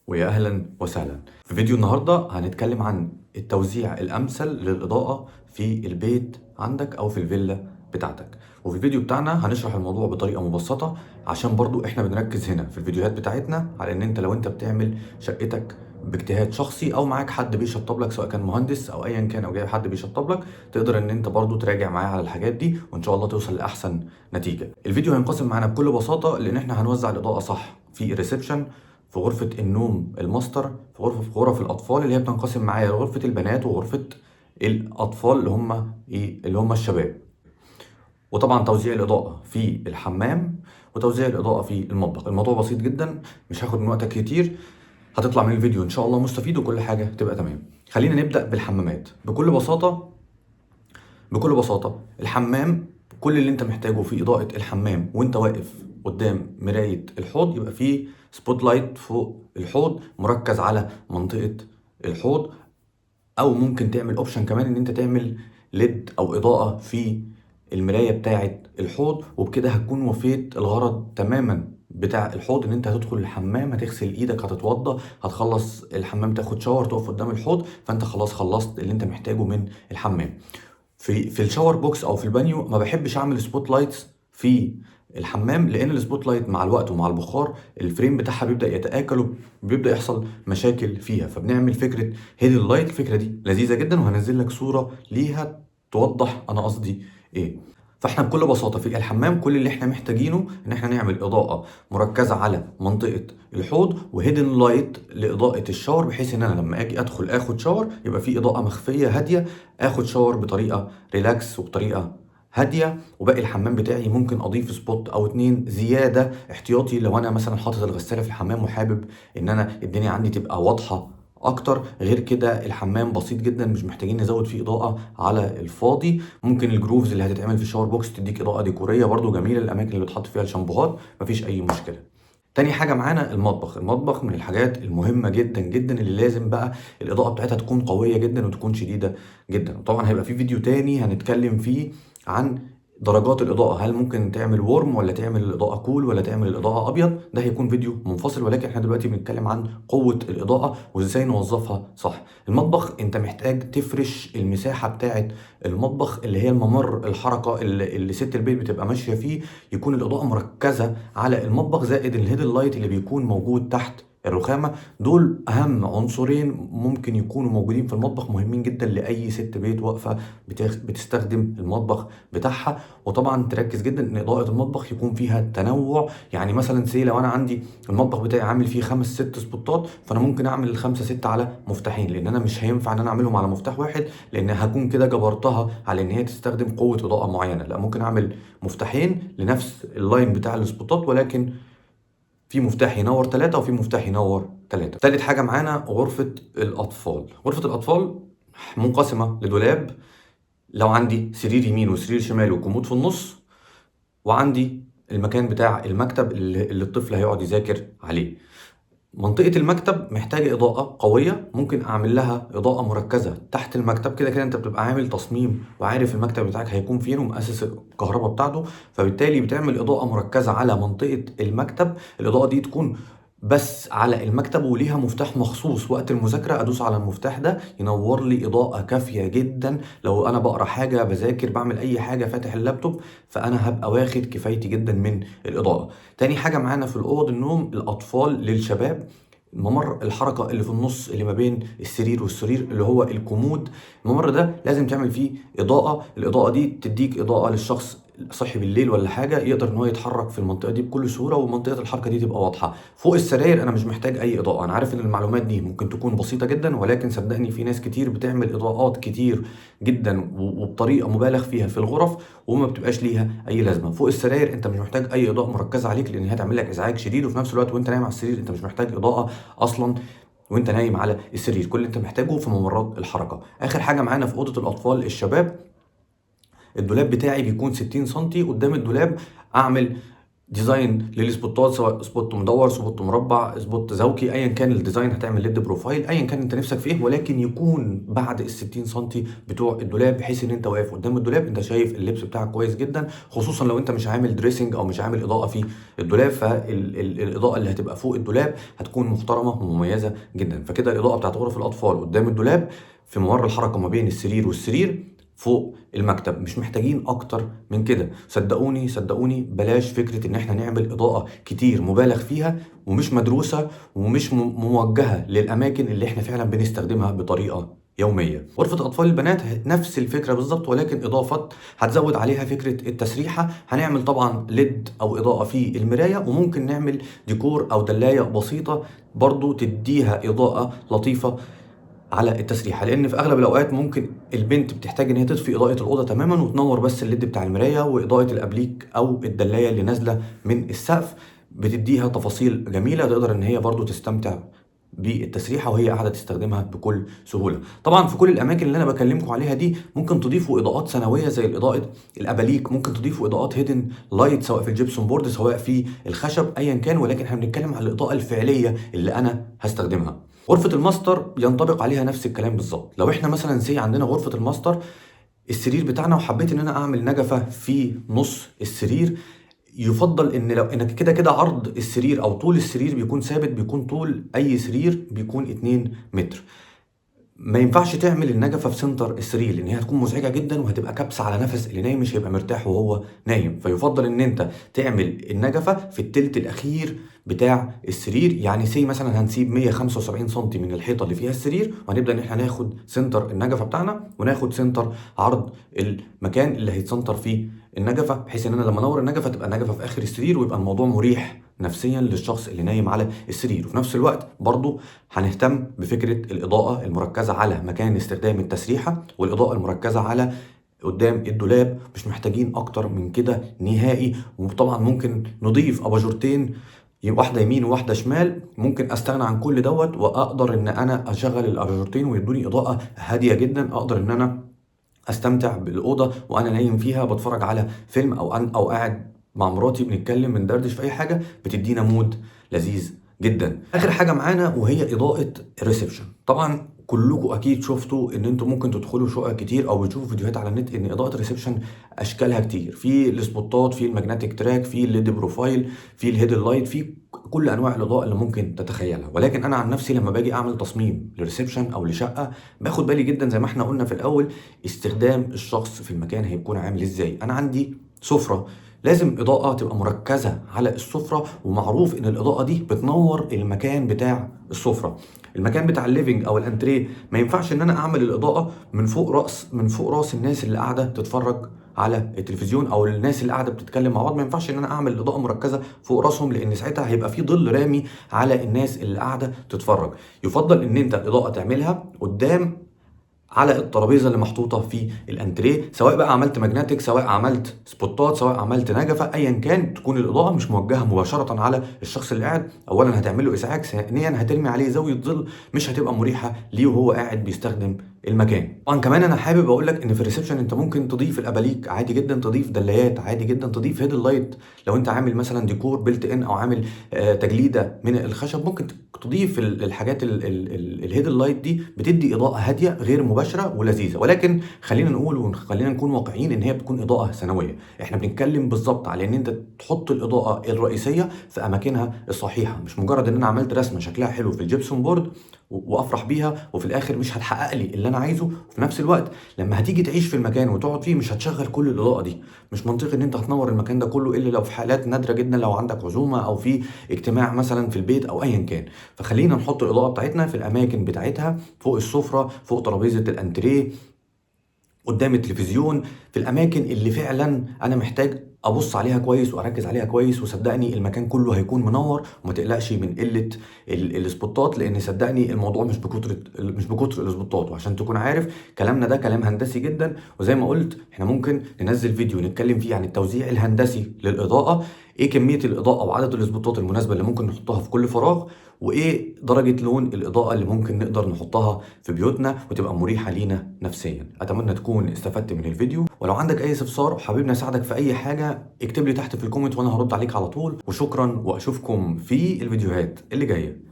ويا أهلا وسهلا. في فيديو النهاردة هنتكلم عن التوزيع الأمثل للإضاءة في البيت عندك أو في الفيلا بتاعتك. وفي الفيديو بتاعنا هنشرح الموضوع بطريقة مبسطة، عشان برضو احنا بنركز هنا في الفيديوهات بتاعتنا على ان انت لو انت بتعمل شقتك باجتهاد شخصي او معاك حد بيشطب لك، سواء كان مهندس او ايا كان او جايب حد بيشطب لك، تقدر ان انت برضو تراجع معاه على الحاجات دي وان شاء الله توصل لاحسن نتيجة. الفيديو هينقسم معانا بكل بساطة لان احنا هنوزع الإضاءة صح في الريسبشن، في غرفة النوم الماستر، في غرف الأطفال اللي هي بتنقسم معايا لغرفة البنات وغرفة الأطفال اللي هم الشباب، وطبعا توزيع الإضاءة في الحمام وتوزيع الإضاءة في المطبخ. الموضوع بسيط جدا، مش هاخد من وقتك كتير، هتطلع من الفيديو إن شاء الله مستفيد وكل حاجة تبقى تمام. خلينا نبدأ بالحمامات. بكل بساطة الحمام، كل اللي انت محتاجه في إضاءة الحمام وانت واقف قدام مراية الحوض يبقى فيه سبوت لايت فوق الحوض مركز على منطقة الحوض، او ممكن تعمل اوبشن كمان ان انت تعمل ليد او اضاءة في المراية بتاعة الحوض، وبكده هتكون وفيت الغرض تماما بتاع الحوض. ان انت هتدخل الحمام، هتغسل ايدك، هتتوضى، هتخلص الحمام، تاخد شاور، تقف قدام الحوض، فانت خلاص خلصت اللي انت محتاجه من الحمام. في الشاور بوكس او في البانيو ما بحبش اعمل سبوت لايتس في الحمام، لان السبوت لايت مع الوقت ومع البخار الفريم بتاعها بيبدا يتاكل وبيبدا يحصل مشاكل فيها، فبنعمل فكره هيدن لايت. الفكره دي لذيذه جدا وهنزل لك صوره ليها توضح انا قصدي ايه. فاحنا بكل بساطه في الحمام كل اللي احنا محتاجينه ان احنا نعمل اضاءه مركزه على منطقه الحوض، وهيدن لايت لاضاءه الشاور، بحيث ان انا لما اجي ادخل اخد شاور يبقى في اضاءه مخفيه هاديه، اخد شاور بطريقه ريلاكس وبطريقه هاديه. وباقي الحمام بتاعي ممكن اضيف سبوت او اتنين زياده احتياطي لو انا مثلا حاطط الغساله في الحمام وحابب ان انا الدنيا عندي تبقى واضحه اكتر. غير كده الحمام بسيط جدا، مش محتاجين نزود فيه اضاءه على الفاضي. ممكن الجروفز اللي هتتعمل في الشاور بوكس تديك اضاءه ديكوريه برضو جميله، الاماكن اللي بتحط فيها الشامبوهات مفيش اي مشكله. تاني حاجة معانا المطبخ من الحاجات المهمة جدا جدا اللي لازم بقى الإضاءة بتاعتها تكون قوية جدا وتكون شديدة جدا. طبعا هيبقى في فيديو تاني هنتكلم فيه عن درجات الإضاءة، هل ممكن تعمل وورم ولا تعمل الإضاءة كول ولا تعمل الإضاءة أبيض، ده هيكون فيديو منفصل، ولكن احنا دلوقتي بنتكلم عن قوة الإضاءة وإزاي نوظفها صح. المطبخ أنت محتاج تفرش المساحة بتاعت المطبخ اللي هي الممر الحركة اللي ست البيت بتبقى ماشية فيه، يكون الإضاءة مركزة على المطبخ، زائد الهيدن لايت اللي بيكون موجود تحت الرخامة. دول أهم عنصرين ممكن يكونوا موجودين في المطبخ، مهمين جدا لأي ست بيت واقفة بتستخدم المطبخ بتاعها. وطبعا تركز جدا إن إضاءة المطبخ يكون فيها تنوع، يعني مثلا لو أنا عندي المطبخ بتاعي عامل فيه 5 6 سبوتات، فأنا ممكن أعمل الخمسة ست على مفتاحين، لأن أنا مش هينفع إن أنا أعملهم على مفتاح واحد، لأن هكون كده جبرتها على إن هي تستخدم قوة إضاءة معينة. لا، ممكن أعمل مفتاحين لنفس اللاين بتاع السبوتات، ولكن في مفتاح ينور 3 وفي مفتاح ينور 3. تالت حاجة معانا غرفة الأطفال. غرفة الأطفال منقسمة لدولاب، لو عندي سرير يمين وسرير شمال وكومود في النص، وعندي المكان بتاع المكتب اللي الطفل هيقعد يذاكر عليه. منطقة المكتب محتاجة إضاءة قوية، ممكن أعمل لها إضاءة مركزة تحت المكتب. كده كده أنت بتبقى عامل تصميم وعارف المكتب بتاعك هيكون فين ومؤسس الكهرباء بتاعته، فبالتالي بتعمل إضاءة مركزة على منطقة المكتب. الإضاءة دي تكون بس على المكتب وليها مفتاح مخصوص، وقت المذاكرة أدوس على المفتاح ده ينور لي إضاءة كافية جدا. لو أنا بقرأ حاجة، بذاكر، بعمل أي حاجة، فاتح اللابتوب، فأنا هبقى واخد كفايتي جدا من الإضاءة. تاني حاجة معانا في الأوض النوم الأطفال للشباب، ممر الحركة اللي في النص اللي ما بين السرير والسرير اللي هو الكومود، الممر ده لازم تعمل فيه إضاءة. الإضاءة دي تديك إضاءة للشخص صحي بالليل ولا حاجة يقدر ان هو يتحرك في المنطقة دي بكل سهولة، ومنطقة الحركة دي تبقى واضحة. فوق السراير انا مش محتاج اي إضاءة. انا عارف ان المعلومات دي ممكن تكون بسيطة جدا، ولكن صدقني في ناس كتير بتعمل إضاءات كتير جدا وبطريقة مبالغ فيها في الغرف وما بتبقاش ليها اي لازمة. فوق السراير انت مش محتاج اي إضاءة مركزة عليك، لان هي هتعمل لك ازعاج شديد، وفي نفس الوقت وانت نايم على السرير انت مش محتاج إضاءة اصلا وانت نايم على السرير. كل اللي انت محتاجه في ممرات الحركه. اخر حاجه معانا في اوضه الاطفال الشباب، الدولاب بتاعي بيكون 60 سنتي. قدام الدولاب اعمل ديزاين للسبوتات، سواء سبوت مدور، سبوت مربع، سبوت زوجي، ايا كان الديزاين هتعمل ليد بروفايل، ايا كان انت نفسك في ايه، ولكن يكون بعد ال 60 سم بتوع الدولاب، بحيث ان انت واقف قدام الدولاب انت شايف اللبس بتاعك كويس جدا، خصوصا لو انت مش عامل دريسنج او مش عامل اضاءه في الدولاب، فالاضاءه اللي هتبقى فوق الدولاب هتكون محترمه ومميزه جدا. فكده الاضاءه بتاعت غرف الاطفال قدام الدولاب في ممر الحركه ما بين السرير والسرير فوق المكتب، مش محتاجين اكتر من كده. صدقوني صدقوني، بلاش فكرة ان احنا نعمل اضاءة كتير مبالغ فيها ومش مدروسة ومش موجهة للاماكن اللي احنا فعلا بنستخدمها بطريقة يومية. غرفة اطفال البنات نفس الفكرة بالظبط، ولكن اضافات هتزود عليها فكرة التسريحة. هنعمل طبعا ليد او اضاءة في المراية، وممكن نعمل ديكور او دلاية بسيطة برضو تديها اضاءة لطيفة على التسريحه، لان في اغلب الاوقات ممكن البنت بتحتاج ان هي تطفي اضاءه الاوضه تماما وتنور بس الليد بتاع المرايه واضاءه الابليك او الدلايه اللي نازله من السقف، بتديها تفاصيل جميله تقدر ان هي برضو تستمتع بالتسريحه وهي قاعده تستخدمها بكل سهوله. طبعا في كل الاماكن اللي انا بكلمكم عليها دي ممكن تضيفوا اضاءات ثانويه زي اضاءه الاباليك، ممكن تضيفوا اضاءات هيدن لايت سواء في الجبسون بورد سواء في الخشب ايا كان، ولكن احنا بنتكلم على الاضاءه الفعليه اللي انا هستخدمها. غرفة الماستر ينطبق عليها نفس الكلام بالظبط. لو احنا مثلا عندنا غرفة الماستر السرير بتاعنا وحبيت ان انا اعمل نجفة في نص السرير، يفضل ان لو انك كده كده عرض السرير او طول السرير بيكون ثابت، بيكون طول اي سرير بيكون 2 متر. ما ينفعش تعمل النجفه في سنتر السرير لان هي هتكون مزعجه جدا وهتبقى كبسه على نفس اللي نايم، مش هيبقى مرتاح وهو نايم. فيفضل ان انت تعمل النجفه في التلت الاخير بتاع السرير، يعني مثلا هنسيب 175 سم من الحيطه اللي فيها السرير، وهنبدا ان احنا ناخد سنتر النجفه بتاعنا وناخد سنتر عرض المكان اللي هيتسنتر فيه النجفه، بحيث ان انا لما انور النجفه تبقى النجفه في اخر السرير ويبقى الموضوع مريح نفسيا للشخص اللي نايم على السرير. وفي نفس الوقت برضو هنهتم بفكرة الإضاءة المركزة على مكان استخدام التسريحة والإضاءة المركزة على قدام الدولاب، مش محتاجين أكتر من كده نهائي. وطبعا ممكن نضيف أباجورتين، واحدة يمين وواحدة شمال، ممكن استغنى عن كل دوت واقدر ان انا اشغل الاباجورتين ويدوني اضاءة هادية جدا، اقدر ان انا استمتع بالاوضه وانا نايم فيها بتفرج على فيلم او قاعد مع مراتي بنتكلم بندردش في اي حاجه، بتدينا مود لذيذ جدا. اخر حاجه معانا وهي اضاءه الريسبشن. طبعا كلكم اكيد شفتوا ان انتم ممكن تدخلوا شقق كتير او بتشوفوا فيديوهات على النت ان اضاءه الريسبشن اشكالها كتير، في السبوتات، في الماجنتيك تراك، في الليد بروفايل، في الهيدن لايت، في كل انواع الاضاءه اللي ممكن تتخيلها. ولكن انا عن نفسي لما باجي اعمل تصميم لريسبشن او لشقه باخد بالي جدا زي ما احنا قلنا في الاول استخدام الشخص في المكان هيكون عامل ازاي. انا عندي سفره، لازم اضاءه تبقى مركزه على السفره، ومعروف ان الاضاءه دي بتنور المكان بتاع السفره. المكان بتاع الليفينج او الانتريه ما ينفعش ان انا اعمل الاضاءه من فوق راس الناس اللي قاعده تتفرج على التلفزيون او الناس اللي قاعده بتتكلم مع بعض. ما ينفعش ان انا اعمل الاضاءه مركزه فوق راسهم لان ساعتها هيبقى في ظل رامي على الناس اللي قاعده تتفرج. يفضل ان انت الاضاءه تعملها قدام على الترابيزه اللي محطوطه في الانتريه، سواء بقى عملت ماجنتيك، سواء عملت سبوتات، سواء عملت نجفه، ايا كان تكون الاضاءه مش موجهه مباشره على الشخص اللي قاعد. اولا هتعمل له ازعاج، ثانيا هترمي عليه زاويه ظل مش هتبقى مريحه ليه وهو قاعد بيستخدم المكان. طبعا كمان انا حابب اقول لك ان في الريسبشن انت ممكن تضيف الاباليك عادي جدا، تضيف دلايات عادي جدا، تضيف هيدن لايت لو انت عامل مثلا ديكور بيلت ان او عامل تجليده من الخشب، ممكن تضيف الحاجات الهيدن لايت دي، بتدي اضاءه هاديه غير مباشره ولذيذه. ولكن خلينا نقول وخلينا نكون واقعيين ان هي بتكون اضاءه ثانويه. احنا بنتكلم بالظبط على ان انت تحط الاضاءه الرئيسيه في اماكنها الصحيحه، مش مجرد ان انا عملت رسمه شكلها حلو في الجبسون بورد وافرح بيها وفي الاخر مش هتحقق لي اللي انا عايزه. وفي نفس الوقت لما هتيجي تعيش في المكان وتقعد فيه مش هتشغل كل الاضاءه دي. مش منطقي ان انت هتنور المكان ده كله الا لو في حالات نادره جدا، لو عندك عزومه او في اجتماع مثلا في البيت او ايا كان. فخلينا نحط الاضاءه بتاعتنا في الاماكن بتاعتها، فوق السفره، فوق ترابيزه الانتريه، قدام التلفزيون، في الاماكن اللي فعلا انا محتاج ابص عليها كويس واركز عليها كويس. وصدقني المكان كله هيكون منور، وما تقلقش من قله السبوتات، لان صدقني الموضوع مش بكتر السبوتات. وعشان تكون عارف كلامنا ده كلام هندسي جدا، وزي ما قلت احنا ممكن ننزل فيديو نتكلم فيه عن التوزيع الهندسي للاضاءه، ايه كميه الاضاءه وعدد السبوتات المناسبه اللي ممكن نحطها في كل فراغ، وايه درجه لون الاضاءه اللي ممكن نقدر نحطها في بيوتنا وتبقى مريحه لينا نفسيا. اتمنى تكون استفدت من الفيديو. ولو عندك اي استفسار وحاببني اساعدك في اي حاجه اكتب لي تحت في الكومنت وانا هرد عليك على طول. وشكرا، واشوفكم في الفيديوهات اللي جايه.